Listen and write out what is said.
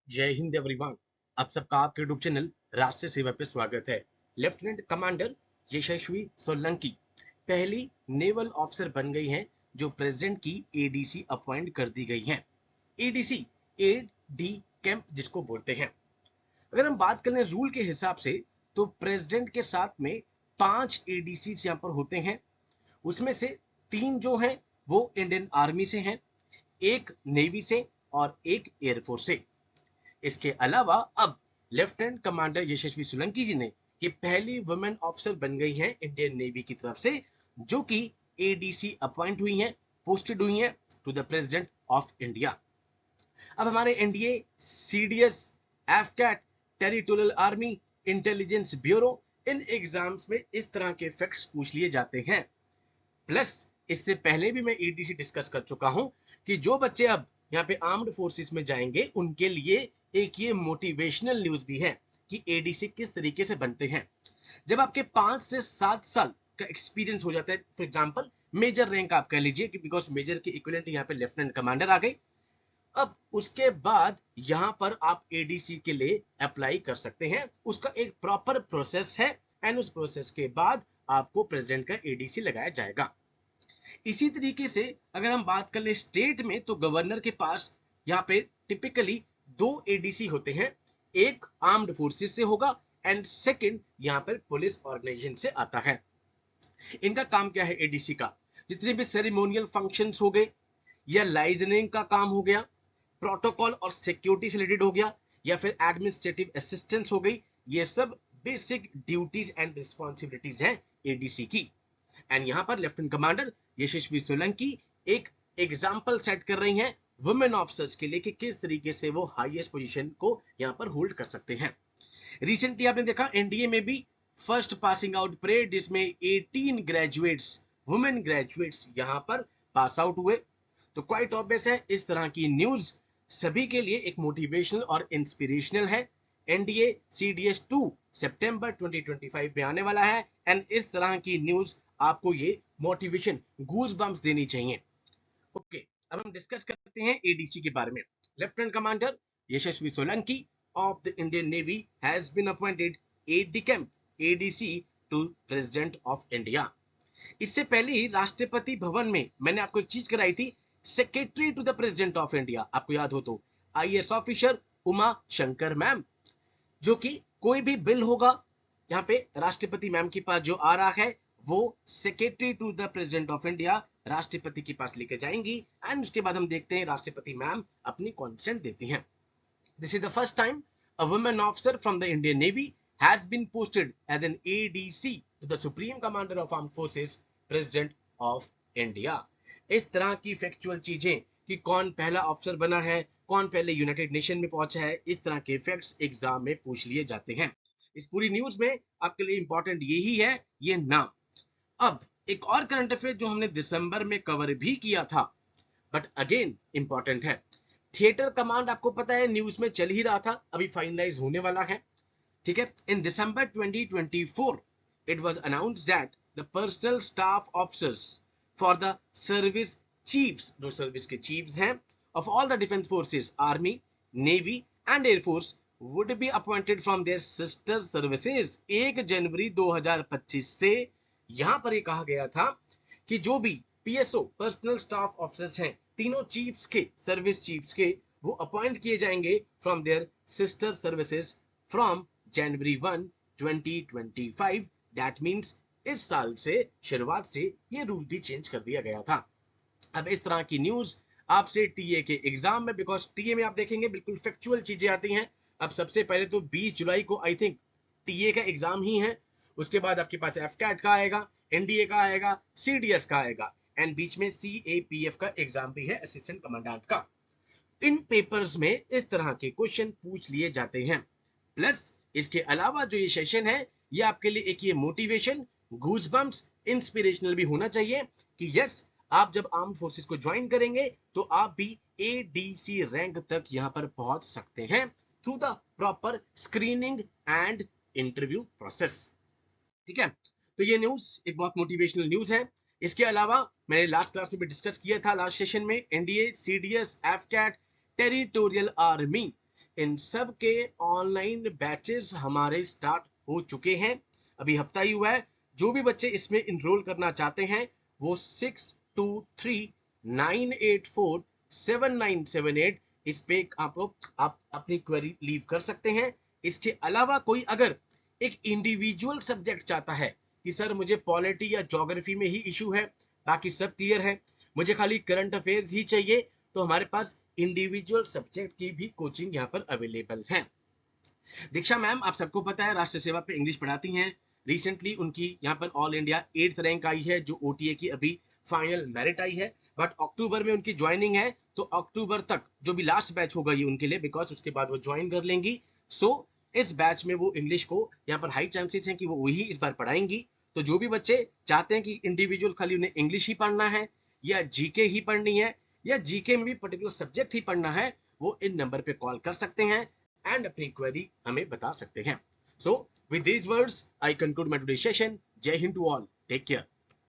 जय हिंद एवरीवन। आप सबका आपके यूट्यूब चैनल राष्ट्रीय सेवा पे स्वागत है। लेफ्टिनेंट कमांडर यशस्वी सोलंकी पहली नेवल ऑफिसर बन गई हैं जो प्रेसिडेंट की एडीसी अपॉइंट कर दी गई हैं। एडीसी एड डी कैंप जिसको बोलते हैं। अगर हम बात करें रूल के हिसाब से तो प्रेसिडेंट के साथ में 5 एडीसी यहाँ पर होते हैं। उसमें से 3 जो हैं वो इंडियन आर्मी से हैं, एक नेवी से और एक एयरफोर्स से। इसके अलावा अब लेफ्टिनेंट कमांडर यशस्वी सोलंकी जी ने ये पहली वुमेन ऑफिसर बन गई हैं इंडियन नेवी की तरफ से, जो कि एडीसी अपॉइंट हुई हैं, पोस्टेड हुई हैं to the president of India. अब हमारे NDA, CDS, AFCAT, territorial army, intelligence bureau, इन एग्जाम्स में इस तरह के फैक्ट्स पूछ लिए जाते हैं। प्लस इससे पहले भी मैं एडीसी डिस्कस कर चुका हूं कि जो बच्चे अब यहाँ पे आर्म्ड फोर्सेस में जाएंगे उनके लिए एक ये मोटिवेशनल न्यूज भी है कि एडीसी किस तरीके से बनते हैं। जब आपके 5 से 7 साल का एक्सपीरियंस हो जाता है, फॉर एग्जांपल मेजर रैंक आप कह लीजिए कि बिकॉज मेजर के इक्विवेलेंट यहाँ पे लेफ्टिनेंट कमांडर आ गई। अब उसके बाद यहां पर आप एडीसी के लिए अप्लाई कर सकते हैं। उसका एक प्रॉपर प्रोसेस है एंड उस प्रोसेस के बाद आपको प्रेसिडेंट का एडीसी लगाया जाएगा। इसी तरीके से अगर हम बात कर ले स्टेट में तो गवर्नर के पास यहाँ पे टिपिकली 2 एडीसी होते हैं। एक आर्म्ड फोर्सेस से होगा एंड सेकंड यहाँ पर पुलिस ऑर्गेनाइजेशन से आता है। इनका काम क्या है एडीसी का? जितने भी सेरेमोनियल फंक्शंस हो गए या लाइजनिंग का काम हो गया, प्रोटोकॉल और सिक्योरिटी से रिलेटेड हो गया, या फिर एडमिनिस्ट्रेटिव असिस्टेंस हो गई, ये सब बेसिक ड्यूटीज एंड रिस्पॉन्सिबिलिटीज हैं एडीसी की। एंड यहां पर लेफ्टिनेंट कमांडर यशस्वी सोलंकी एक एग्जाम्पल सेट कर रही हैं वुमेन ऑफिसर्स के लिए कि किस तरीके से वो हाईएस्ट पोजीशन को यहां पर होल्ड कर सकते हैं। रिसेंटली आपने देखा एनडीए में भी फर्स्ट पासिंग आउट परेड जिसमें 18 ग्रेजुएट्स, वुमेन ग्रेजुएट्स यहां पर पास आउट हुए। तो क्वाइट ऑब्वियस है इस तरह की न्यूज सभी के लिए एक मोटिवेशनल और इंस्पिरेशनल है। एनडीए सीडीएस 2 सितंबर 2025 में आने वाला है एंड इस तरह की न्यूज आपको ये मोटिवेशन, गूज बम्प्स देनी चाहिए। ओके, अब हम डिस्कस करते हैं एडीसी के बारे में। Lieutenant commander Yashasvi Solanki of the Indian Navy has been appointed AD-Camp ADC to President of India। इससे पहले ही राष्ट्रपति भवन में मैंने आपको एक चीज कराई थी, secretary to the president of India, आपको याद हो तो IAS officer Uma Shankar ma'am, जो कि कोई भी बिल होगा यहाँ पे राष्ट्रपति मैम के पास जो आ रहा है वो secretary to the president of India राष्ट्रपति के पास लेके जाएंगी एंड उसके बाद हम देखते हैं राष्ट्रपति मैम अपनी कॉन्सेंट देती हैं। This is the first time a woman officer from the Indian Navy has been posted as an ADC to the Supreme Commander of Armed Forces, President of India। इस तरह की फैक्चुअल चीजें कि कौन पहला ऑफिसर बना है, कौन पहले यूनाइटेड नेशन में पहुंचा है, इस तरह के फैक्ट्स एग्जाम में पूछ लिए जाते हैं। इस पूरी न्यूज में आपके लिए इंपॉर्टेंट यही है ये नाम। अब एक और करंट अफेयर जो हमने दिसंबर में कवर भी किया था बट अगेन इंपॉर्टेंट है। थिएटर कमांड आपको पता है न्यूज में चल ही रहा था, अभी फाइनलाइज होने वाला है। ठीक है, in December 2024 it was announced that the personnel staff officers for the service chiefs, जो सर्विस के चीफ्स हैं of all the defence forces, army, navy and air force would be appointed from their sister services 1 January 2025 से। यहां पर ये कहा गया था कि जो भी पीएसओ पर्सनल स्टाफ ऑफिसर्स हैं तीनों चीफ्स के, सर्विस चीफ्स के, वो अपॉइंट किए जाएंगे from their sister services from January 1 2025। That means इस साल से शुरुआत से ये रूल भी चेंज कर दिया गया था। अब इस तरह की न्यूज आपसे टीए के एग्जाम में, बिकॉज टीए में आप देखेंगे बिल्कुल फैक्चुअल चीजें आती हैं। अब सबसे पहले तो 20 जुलाई को आई थिंक टीए का एग्जाम ही है, उसके बाद आपके पास एफकैट का आएगा, एनडीए का आएगा, सीडीएस का आएगा एंड बीच में सीएपीएफ का एग्जाम भी है, असिस्टेंट कमांडेंट का। इन पेपर्स में इस तरह के क्वेश्चन पूछ लिए जाते हैं। प्लस इसके अलावा जो ये सेशन है ये आपके लिए एक ये मोटिवेशन, गूजबम्प्स, इंस्पिरेशनल भी होना चाहिए कि यस आप जब आर्म फोर्सेस को ज्वाइन करेंगे तो आप भी एडीसी रैंक तक यहां पर पहुंच सकते हैं through the proper screening and interview process. ठीक है, तो ये न्यूज एक बहुत मोटिवेशनल न्यूज है। इसके अलावा मैंने लास्ट क्लास में भी डिस्कस किया था, लास्ट सेशन में NDA, CDS, AFCAT, territorial army इन सब के ऑनलाइन बैचेस हमारे स्टार्ट हो चुके हैं, अभी हफ्ता ही हुआ है। जो भी बच्चे इसमें इनरोल करना चाहते हैं वो 6239847978 इस पे आप अपनी क्वेरी लीव कर सकते हैं। इसके अलावा कोई अगर एक इंडिविजुअल सब्जेक्ट चाहता है कि सर मुझे पॉलिटी या ज्योग्राफी में ही इशू है, बाकी सब क्लियर है, मुझे खाली करंट अफेयर्स ही चाहिए, तो हमारे पास इंडिविजुअल सब्जेक्ट की भी कोचिंग यहाँ पर अवेलेबल है। दीक्षा मैम, आप सबको पता है राष्ट्र सेवा पे इंग्लिश पढ़ाती हैं। रिसेंटली उनकी यहाँ पर ऑल इंडिया 8th रैंक आई है, जो ओटीए की अभी फाइनल मेरिट आई है, बट अक्टूबर में उनकी ज्वाइनिंग है, तो अक्टूबर तक जो भी लास्ट बैच होगा ये उनके लिए, बिकॉज उसके बाद वो ज्वाइन कर लेंगी। सो इस बैच में वो इंग्लिश को यहाँ पर हाई चांसेस हैं कि वो वही इस बार पढ़ाएंगी। तो जो भी बच्चे चाहते हैं कि इंडिविजुअल खाली उन्हें इंग्लिश ही पढ़ना है या जीके ही पढ़नी है या जीके में भी पर्टिकुलर सब्जेक्ट ही पढ़ना है, वो इन नंबर पे कॉल कर सकते हैं एंड अपनी क्वेरी हमें बता सकते हैं। So with these words I conclude my today session. जय Hind to all, take care.